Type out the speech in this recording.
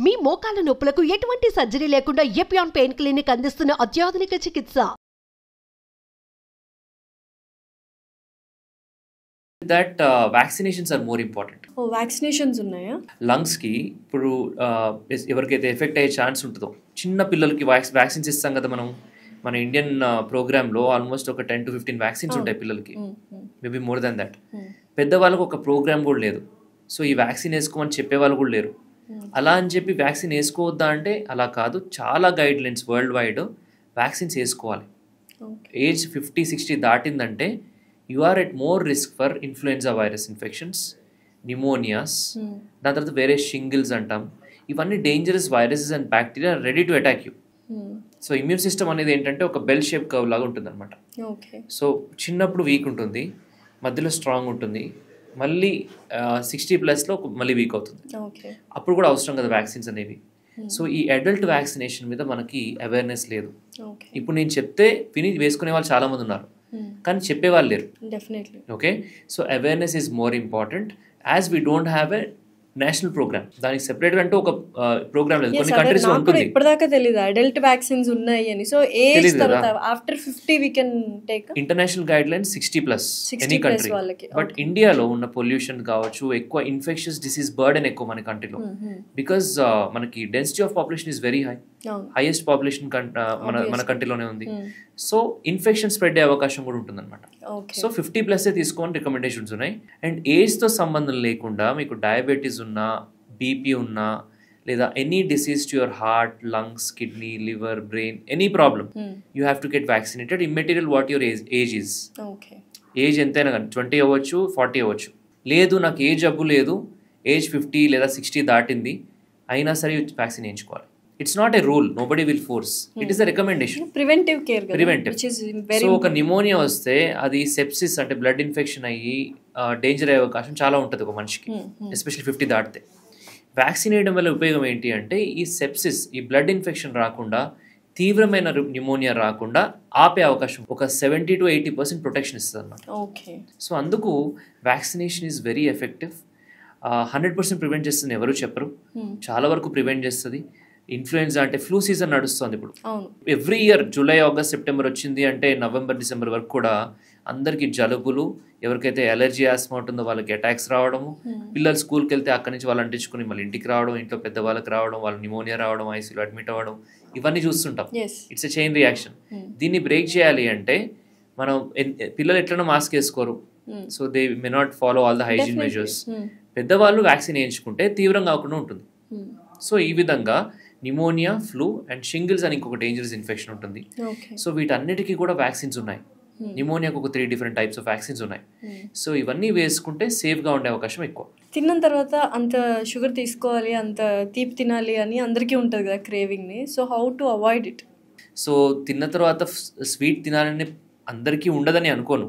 మీ మోకాల నొప్పులకు ఎటువంటి సర్జరీ లేకుండా ఎపియాన్ పెయిన్ క్లినిక్ అందిస్తున్న అత్యాధునిక చికిత్స. That vaccinations are more important. Vaccinations ఉన్నాయా? లంగ్స్ కి ఇప్పుడు ఎవరికైతే ఎఫెక్ట్ అయ్యే ఛాన్స్ ఉంటుందో చిన్న పిల్లలకి వ్యాక్సిన్స్ ఇస్తాం కదా మనం. మన ఇండియన్ ప్రోగ్రామ్లో ఆల్మోస్ట్ ఒక 10 to 15 వ్యాక్సిన్స్ ఉంటాయి పిల్లలకి, మేబీ మోర్ దాన్ దట్. పెద్దవాళ్ళకి ఒక ప్రోగ్రామ్ కూడా లేదు. సో ఈ వ్యాక్సిన్ వేసుకోమని చెప్పేవాళ్ళు కూడా లేరు. అలా అని చెప్పి వ్యాక్సిన్ వేసుకోవద్దా అంటే అలా కాదు. చాలా guidelines worldwide vaccines వేసుకోవాలి. ఏజ్ 50-60 దాటిందంటే you are at more risk for influenza virus infections, pneumonias, దాని తర్వాత వేరే షింగిల్స్ అంటాం. ఇవన్నీ dangerous viruses and bacteria ready to attack you. So immune system అనేది ఏంటంటే ఒక బెల్ షేప్ కర్వ్ లాగా ఉంటుంది అనమాట. సో చిన్నప్పుడు వీక్ ఉంటుంది, మధ్యలో స్ట్రాంగ్ ఉంటుంది, మళ్ళీ 60+లో మళ్ళీ వీక్ అవుతుంది. అప్పుడు కూడా అవసరం కదా వ్యాక్సిన్స్ అనేవి. సో ఈ అడల్ట్ వ్యాక్సినేషన్ మీద మనకి అవేర్నెస్ లేదు. ఇప్పుడు నేను చెప్తే విని వేసుకునే వాళ్ళు చాలా మంది ఉన్నారు, కానీ చెప్పేవాళ్ళు లేరు. Okay, so awareness is more important. As we don't have a national program, దానికి సెపరేట్ అంటూ ఒక ప్రోగ్రామ్ లేదు. కొన్ని కంట్రీస్ లో ఉంటుంది. ఇప్పటిదాకా తెలియదు అడల్ట్ వ్యాక్సిన్స్ ఉన్నాయి అని. సో ఏజ్ తర్వాత after 50 we can take international guide line 60+ any country. But ఇండియాలో ఉన్న పొల్యూషన్ కావచ్చు, ఎక్కువ ఇన్ఫెక్షన్స్ డిసీజ్ బర్డెన్ ఎక్కువ మన కంట్రీలో. బికాస్ మనకి density of population is very high, highest population మన కంట్రీలోనే ఉంది. సో ఇన్ఫెక్షన్ స్ప్రెడ్ అయ్యే అవకాశం కూడా ఉంటుంది అనమాట. సో 50+ తీసుకోని రికమెండేషన్స్ ఉన్నాయి. అండ్ ఏజ్తో సంబంధం లేకుండా మీకు డయాబెటీస్ ఉన్నా, బీపీ ఉన్నా, లేదా any disease to your heart, lungs, kidney, liver, brain, any problem, you have to get vaccinated immaterial what your age is. Age ఎంతైనా కానీ 20 అవ్వచ్చు, 40 అవ్వచ్చు. లేదు నాకు ఏ జబ్బు లేదు, ఏజ్ 50 లేదా 60 దాటింది అయినా సరే వ్యాక్సిన్ వేయించుకోవాలి. It's not a rule, nobody will force. It is a recommendation. Preventive care. Preventive. Which is very. So ఒక నిమోనియా వస్తే అది సెప్సిస్ అంటే బ్లడ్ ఇన్ఫెక్షన్ అయ్యి డేంజర్ అయ్యే అవకాశం చాలా ఉంటుంది ఒక మనిషికి, ఎస్పెషల్లీ 50 దాటితే. వ్యాక్సిన్ వేయడం వల్ల ఉపయోగం ఏంటి అంటే ఈ సెప్సిస్, ఈ బ్లడ్ ఇన్ఫెక్షన్ రాకుండా, తీవ్రమైన నిమోనియా రాకుండా ఆపే అవకాశం ఒక 70 to 80% ప్రొటెక్షన్ ఇస్తుంది అన్నమాట. సో అందుకు vaccination is very effective. 100% prevent చేస్తుంది ఎవరు చెప్పరు, చాలా వరకు ప్రివెంట్ చేస్తుంది. ఇన్ఫ్లుయెన్జా అంటే ఫ్లూ సీజన్ నడుస్తుంది ఇప్పుడు. Every year July, August, September వచ్చింది అంటే నవంబర్, డిసెంబర్ వరకు కూడా అందరికి జలుబులు, ఎవరికైతే ఎలర్జీ, ఆస్మా ఉంటుందో వాళ్ళకి అటాక్స్ రావడము, పిల్లలు స్కూల్కి వెళ్తే అక్కడి నుంచి వాళ్ళు అంటించుకుని మళ్ళీ ఇంటికి రావడం, ఇంట్లో పెద్దవాళ్ళకి రావడం, వాళ్ళు నిమోనియా రావడం, ఐసీయూలో అడ్మిట్ అవ్వడం, ఇవన్నీ చూస్తుంటాం. It's a chain reaction. దీన్ని బ్రేక్ చేయాలి అంటే మనం పిల్లలు ఎట్లనో మాస్క్ వేసుకోరు, so they may not follow all the hygiene measures. పెద్దవాళ్ళు వ్యాక్సిన్ వేయించుకుంటే తీవ్రంగా కాకుండా ఉంటుంది. సో ఈ విధంగా నిమోనియా, ఫ్లూ అండ్ షింగిల్స్ అని ఇంకొక డేంజరస్ ఇన్ఫెక్షన్ ఉంటుంది. సో వీటన్నిటికీ కూడా వ్యాక్సిన్స్ ఉన్నాయి. నిమోనియాకు ఒక 3 different types ఆఫ్ వ్యాక్సిన్స్ ఉన్నాయి. సో ఇవన్నీ వేసుకుంటే సేఫ్గా ఉండే అవకాశం ఎక్కువ. తిన్న తర్వాత అంత షుగర్ తీసుకోవాలి, అంత తీపి తినాలి అని అందరికీ ఉంటుంది కదా క్రేవింగ్ని. So how to avoid it? So తిన్న తర్వాత స్వీట్ తినాలని అందరికీ ఉండదని అనుకోను.